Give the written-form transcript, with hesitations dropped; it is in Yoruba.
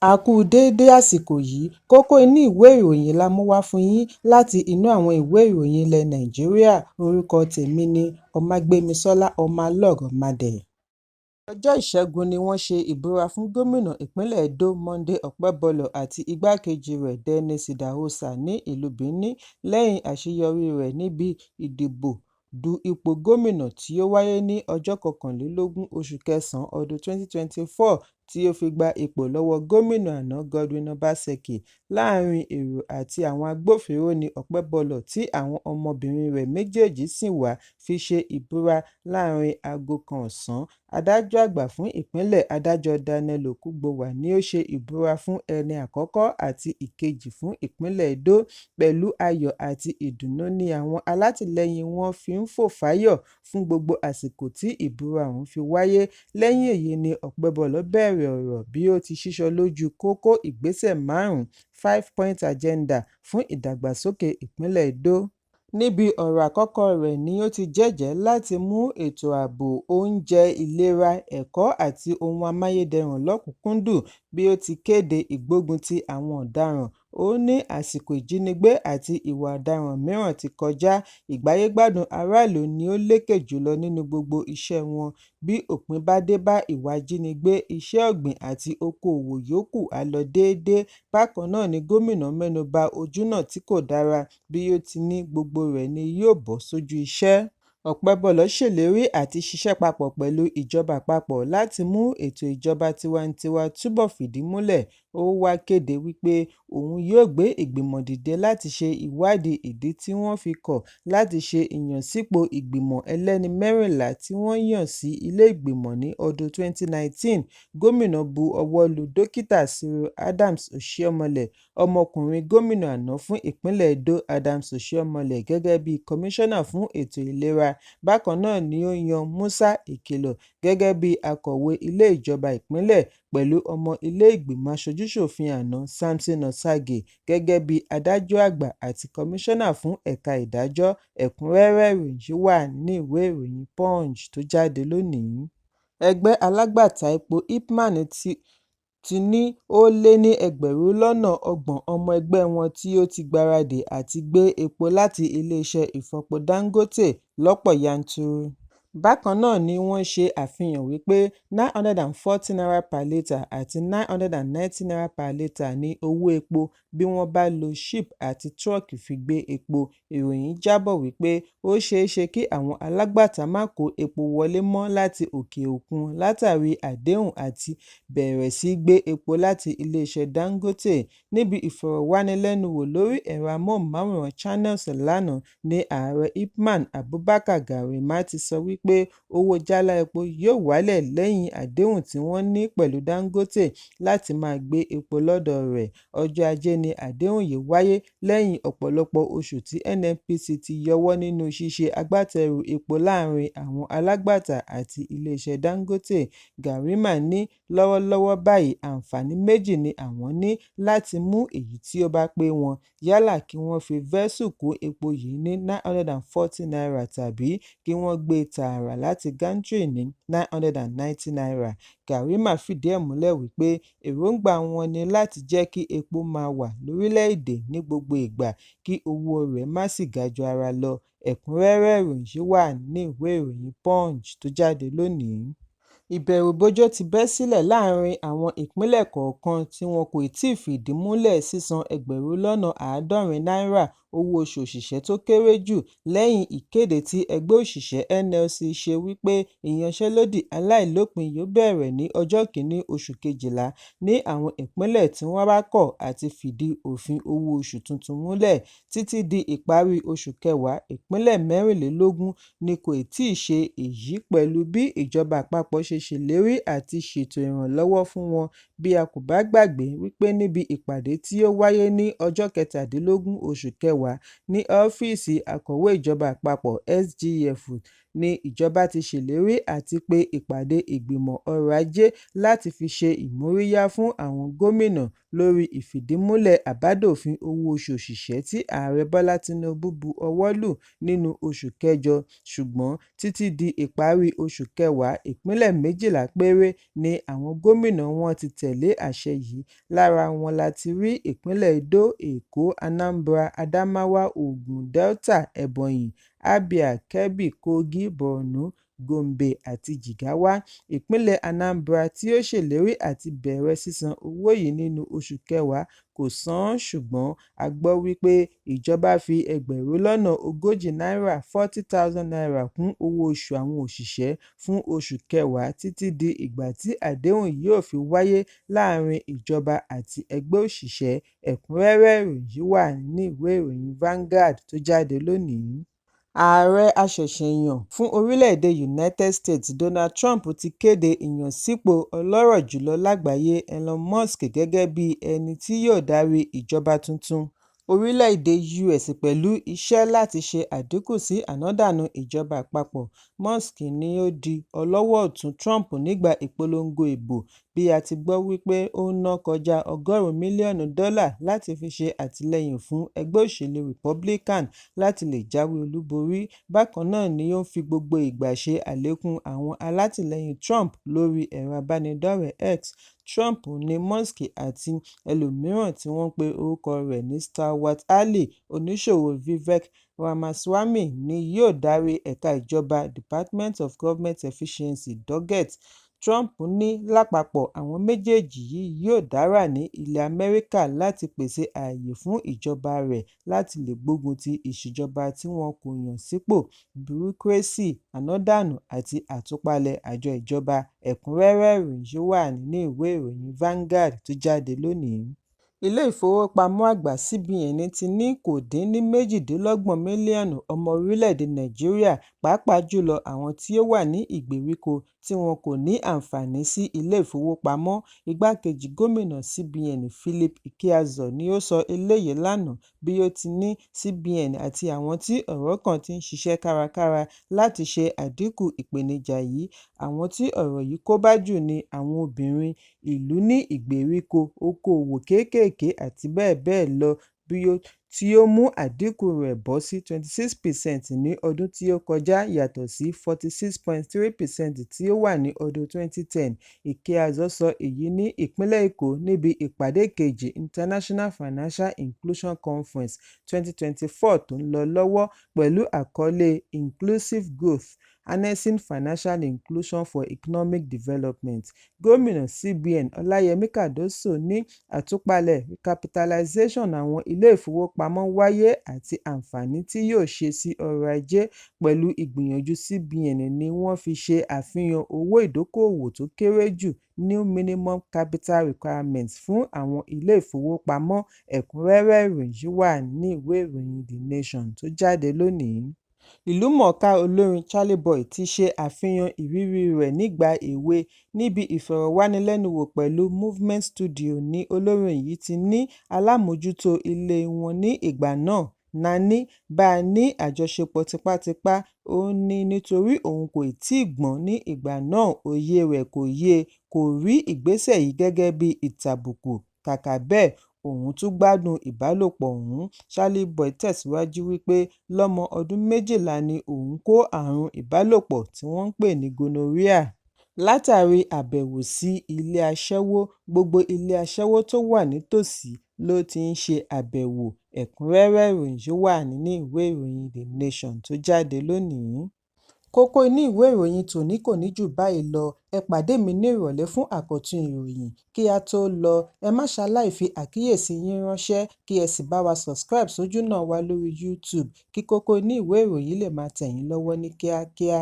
A kú déédé àsìkò yìí, kókó inú ìwé ìròyìn la mú wá fún yín láti inú àwọn ìwé ìròyìn ilẹ̀ Nàìjíríà. Orúkọ tèmi ni Ọmágbémisọ́lá Ọmọlọ́rọ̀mádé. Ọjọ́ Ìṣẹ́gun ni wọ́n ṣe ìbúra fún gómìnà ìpínlẹ̀ Edo Monday Ọpẹ́bọlọ̀ àti igbákejì rẹ̀ Dennis Idahosa ní ìlú Benin lẹ́yìn àṣeyọrí rẹ̀ níbi ìdìbò du ipò gómìnà tí ó wáyé ní ọjọ́ 21 oṣù kẹsàn-án ọdún 2024 tí ó fi gba ipò lọ́wọ́ gómìnà àná Godwin Obaseki. Láàrin èrò àti àwọn agbófinró ní Ọpẹ́bọlọ̀ tí àwọn ọmọbìnrin rẹ̀ méjèèjì sì wá fi ṣe ìbúra láàrin aago kan ọ̀sán. Adájọ́ àgbà fún ìpínlẹ̀ Adájọ́ Daniel Okugbowa ni ó ṣe ìbúra fún ẹni àkọ́kọ́ àti ìkejì fún ìpínlẹ̀ Edo. Pẹ̀lú ayọ̀ àti ìdùnnú ni àwọn alátìlẹyìn wọn fi ń fò fáyọ̀ fún gbogbo àsìkò tí ìbúra ọ̀hún fi wáyé. Lẹ́yìn èyí ni Ọpẹ́bọlọ̀ bẹ̀rẹ̀ ọ̀rọ̀ bí ó ti ṣíṣọ lójú kókó ìgbésẹ̀ 5 5-point agenda fún ìdàgbàsókè ìpínlẹ̀ Edo. Níbi ọ̀rọ̀ àkọ́kọ́ rẹ̀ ni ó ti jẹ́jẹ́ láti mú ètò ààbò, oúnjẹ, ìlera, ẹ̀kọ́ àti ohun amáyédẹrùn lọ́kùnkúndùn bí ó ti kéde ìgbógunti àwọn ọ̀daràn. Ó ní àsìkò ìjínigbé àti ìwà ọ̀daràn mìíràn ti kọjá, ìgbáyégbádùn aráàlú ni ó lékè jùlọ nínú gbogbo iṣẹ́ wọn. Bí òpin bá dé bá ìwà ìjínigbé, iṣẹ́ ọ̀gbìn àti okòòwò yòókù á lọ déédéé. Bákan náà ni gómìnà mẹ́nuba ojúnà tí kò dára bí ó ti ní gbogbo rẹ̀ ni yóò bọ́ sójú iṣẹ́. Ọpẹ́bọlọ̀ ṣèlérí àti ṣiṣẹ́ papọ̀ pẹ̀lú ìjọba àpapọ̀ láti mú ètò ìjọba tiwantiwa túbọ̀ fìdí múlẹ̀. Ó wá kéde wípé òun yóò gbé ìgbìmọ̀ dìde láti ṣe ìwádìí ìdí tí wọ́n fi kọ̀ láti ṣe ìyànsípò ìgbìmọ̀ ẹlẹ́ni 14 tí wọ́n yàn sí ilé ìgbìmọ̀ ní ọdún 2019. Gómìnà bu ọwọ́ lu dókítà Cyril Adams Oshiomhole, ọmọkùnrin gómìnà àná fún ìpínlẹ̀ Edo Adams Oshiomhole gẹ́gẹ́ bí kọmíṣánná fún ètò ìlera. Bákan náà ni ó yan Musa Ìkìlọ̀ gẹ́gẹ́ bí akọ̀wé ilé ìjọba ìpínlẹ̀ pẹ̀lú ọmọ ilé ìgbìmọ̀ aṣojú-ṣòfin àná Samson Osagie gẹ́gẹ́ bí adájọ́ àgbà àti kọmíṣánná fún ẹ̀ka ìdájọ́. Ẹ̀kúnrẹ́rẹ́ ìròyìn wà ní ìwé ìròyìn Punch tó jáde lónìí. Ẹgbẹ́ alágbàtà epo IPMAN ti ní ó lé ní 30,000 ọmọ ẹgbẹ́ wọn tí ó ti gbáradì àti gbé epo láti iléeṣẹ́ ìfọpo Dangote lọ́pọ̀ yanturu. Bákan náà ni wọ́n ṣe àfihàn wípé n940 per litre àti n990 per litre ní owó epo bí wọ́n bá lo ship àti tírọ́ọ̀kì fi gbé epo. Ìròyìn jábọ̀ wípé ó ṣeéṣe kí àwọn alágbàtà má kó epo wọlé mọ́ láti òkè òkun látàrí àdéhùn àti bẹ̀rẹ̀ sí gbé epo láti iléeṣẹ́ Dangote. Níbi ìfọ̀rọ̀wánilẹ́nuwò lórí ẹ̀rọ amóhùnmáwòrán Channels lánàá ni ààrẹ IPMAN Abubakar Garema ti sọ wípé owó jálá epo yóò wálẹ̀ lẹ́yìn àdéhùn tí wọ́n ní pẹ̀lú Dangote láti máa gbé epo lọ́dọ̀ rẹ̀. Ọjọ́ Ajé ni àdéhùn yìí wáyé lẹ́yìn ọ̀pọ̀lọpọ̀ oṣù tí NNPC ti yọwọ́ nínú ṣíṣe agbátẹrù epo láàrin àwọn alágbàtà àti iléeṣẹ́ Dangote. Garema ní lọ́wọ́lọ́wọ́ báyìí àǹfààní méjì ni àwọn ní láti mú èyí tí ó bá pé wọn, yálà kí wọ́n fi vẹ́sù kó epo yìí ní n940 tàbí kí wọ́n gbé tààrà láti gantry ní n990. Garema fìdí ẹ̀ múlẹ̀ wípé èròǹgbà wọn ni láti jẹ́ kí epo máa wà lórílẹ̀-èdè ní gbogbo ìgbà kí owó rẹ̀ má sì ga ju ara lọ. Ẹ̀kúnrẹ́rẹ́ ìròyìn wà ní ìwé ìròyìn Punch tó jáde lónìí. Ìbẹ̀rùbojo ti bẹ́ sílẹ̀ láàrin àwọn ìpínlẹ̀ kọ̀ọ̀kan tí wọn kò tíì fìdí múlẹ̀ sísan náírà owó oṣù òṣìṣẹ́ tó kéré jù lẹ́yìn ìkéde tí ẹgbẹ́ òṣìṣẹ́ NLC ṣe wípé ìyanṣẹ́lódì aláìlópin yóò bẹ̀rẹ̀ ní ọjọ́ 1 oṣù kejìlá ní àwọn ìpínlẹ̀ tí wọ́n bá kọ̀ àti fìdí òfin owó oṣù tuntun múlẹ̀. Títí di ìparí oṣù kẹwàá, ìpínlẹ̀ 24 ni kò tíì ṣe èyí pẹ̀lú bí ìjọba àpapọ̀ ṣe ṣèlérí àti ṣètò ìrànlọ́wọ́ fún wọn. Bí a kò bá gbàgbé wípé níbi ìpàdé tí ó wáyé ní ọjọ́ 17 oṣù kẹwàá ní ọ́fíìsì akọ̀wé ìjọba àpapọ̀ SGF ni ìjọba ti ṣèlérí àti pé ìpàdé ìgbìmọ̀ ọrọ̀ ajé láti fi ṣe ìmóríyá fún àwọn gómìnà lórí ìfìdímúlẹ̀ àbádòfin owó oṣù òṣìṣẹ́ tí ààrẹ Bọ́lá Tinubu bu ọwọ́ lù nínú oṣù kẹjọ, ṣùgbọ́n títí di ìparí oṣù kẹwàá, ìpínlẹ̀ 12 péré ni àwọn gómìnà wọn ti tẹ̀lé àṣẹ yìí. Lára wọn la ti rí ìpínlẹ̀ Edo, Èkó, Anambra, Adamawa, Ògùn, Delta, Ebonyi, Abia, Kebbi, Kogi, Borno, Gombe àti Jigawa. Ìpínlẹ̀ Anambra, tí ó ṣèlérí àti bẹ̀rẹ̀ sísan owó yìí nínú oṣù kẹwàá, kò san án, ṣùgbọ́n a gbọ́ wípé ìjọba fi ẹgbẹ̀rún lọ́nà ogójì náírà (40,000 naira) kún owó oṣù àwọn òṣìṣẹ́ fún oṣù kẹwàá títí di ìgbà tí àdéhùn yóò fi wáyé láàárín ìjọba àti ẹgbẹ́ òṣìṣẹ́. Ẹ̀kúnrẹ́rẹ́ ìròyìn yìí wà nínú ìwé ìròyìn Vanguard tó jáde lónìí. Ààrẹ aṣẹ̀ṣẹ̀yàn fún orílẹ̀-èdè United States Donald Trump ti kéde ìyànsípò ọlọ́rọ̀ jùlọ lágbàáyé Elon Musk gẹ́gẹ́ bí ẹni tí yóò darí ìjọba tuntun orílẹ̀-èdè US pẹ̀lú iṣẹ́ láti ṣe àdínkù sí ànádànù ìjọba àpapọ̀. Musk ni ó di ọlọ́wọ́ ọ̀tún Trump nígbà ìpolongo ìbò, bí a ti gbọ́ wípé ó ná kọjá $100 mílíọ̀nù láti fi ṣe àtìlẹ́yìn fún ẹgbẹ́ òṣèlú Republican láti lè jáwé olúborí. Bákan náà ni ó ń fi gbogbo ìgbà ṣe àlékún àwọn alátìlẹ́yìn Trump lórí ẹ̀rọ abánidọ́rẹ̀ẹ́ X. Trump ní Musk àti ẹlòmíràn tí wọ́n pe orúkọ rẹ̀ ní Stewart Ali, oníṣòwò Vivek Ramaswamy, ni yóò darí ẹ̀ka ìjọba Department of Government Efficiency (DOGET). Trump ní lápapọ̀ àwọn méjèèjì yìí yóò dára ní ilẹ̀ Amẹ́ríkà láti pèsè ààyè fún ìjọba rẹ̀ láti lè gbógun ti ìṣèjọba tí wọn kò yàn sípò, bureaucracy, ànádànù àti àtúpalẹ̀ àjọ ìjọba. Ẹ̀kúnrẹ́rẹ́ ìròyìn yìí wà nínú ìwé ìròyìn Vanguard tó jáde lónìí. Ilé-ìfowópamọ́ àgbà CBN ti ní kò dín ní 28 mílíọ̀nù ọmọ orílẹ̀-èdè Nàìjíríà, pàápàá jùlọ àwọn tí ó wà ní ìgbèríko, tí wọn kò ní àǹfààní sí ilé-ìfowópamọ́. Igbákejì gómìnà CBN Philip Ikpeazu ni ó sọ eléyìí lánàá, bí ó ti ní CBN àti àwọn tí ọ̀rọ̀ kàn ti ń ṣiṣẹ́ kárakára láti ṣe àdínkù ìpèníjà yìí. Àwọn tí ọ̀rọ̀ yìí kó bá jù ni àwọn obìnrin, ìlú ní ìgbèríko, okòòwò kéékèèké àti bẹ́ẹ̀ bẹ́ẹ̀ lọ, tí ó mú àdínkù rẹ̀ bọ́ sí 26% ní ọdún tí ó kọjá yàtọ̀ sí 46.3% tí ó wà ní ọdún 2010. Ikpeazu sọ èyí ní ìpínlẹ̀ Èkó níbi ìpàdé kejì International Financial Inclusion Conference 2024 tó ń lọ lọ́wọ́ pẹ̀lú àkọlé Inclusive Growth: Harnessing Financial Inclusion for Economic Development. Gómìnà CBN Ọláyẹmí Cardoso ní àtúpalẹ̀ recapitalization àwọn ilé-ìfowópamọ́ wáyé àti àǹfààní tí yóò ṣe sí ọrọ̀ ajé. Pẹ̀lú ìgbìyànjú CBN ni wọ́n fi ṣe àfihàn owó ìdókòòwò tó kéré jù New Minimum Capital Requirements fún àwọn ilé-ìfowópamọ́. Ẹ̀kúnrẹ́rẹ́ ìròyìn yìí wà ní ìwé ìròyìn The Nation tó jáde lónìí. Ìlúmọ̀ọ́ká olórin Charlie Boy ti ṣe àfihàn ìrírí rẹ̀ nígbà èwe níbi ìfọ̀rọ̀wánilẹ́nuwò pẹ̀lú Movement Studio ní olórin yìí ti ní alámòójútó ilé wọn ní ìgbà náà, Nani, bá a ní àjọṣepọ̀ tipátipá. Ó ní nítorí òun kò tíì gbọ́n ní ìgbà náà, òye rẹ̀ kò yé e, kò rí ìgbésẹ̀ yìí gẹ́gẹ́ bí ìtàbùkù, kàkà bẹ́ẹ̀ òun tún gbádùn ìbálòpọ̀ ọ̀hún. Charlie Boy tẹ̀síwájú wípé lọ́mọ ọdún 12 ni òun kó àrùn ìbálòpọ̀ tí wọ́n ń pè ní gonorrhea. Látàrí àbẹ̀wò sí ilé aṣẹ́wó, gbogbo ilé aṣẹ́wó tó wà nítòsí ló ti ń ṣe àbẹ̀wò. Ẹ̀kúnrẹ́rẹ́ ìròyìn yìí wà nínú ìwé ìròyìn The Nation tó jáde lónìí. Kókó inú ìwé ìròyìn tòní kò ní jù báyìí lọ. Ẹ pàdé mi ní ìrọ̀lẹ́ fún àkọ́tún ìròyìn. Kí a tó lọ, ẹ má ṣaláì fi àkíyèsí yín ránṣẹ́, kí ẹ sì bá wa subscribe sójú náà wa lórí YouTube, kí kókó inú ìwé ìròyìn lè máa tẹ̀ yín lọ́wọ́ ní kíákíá.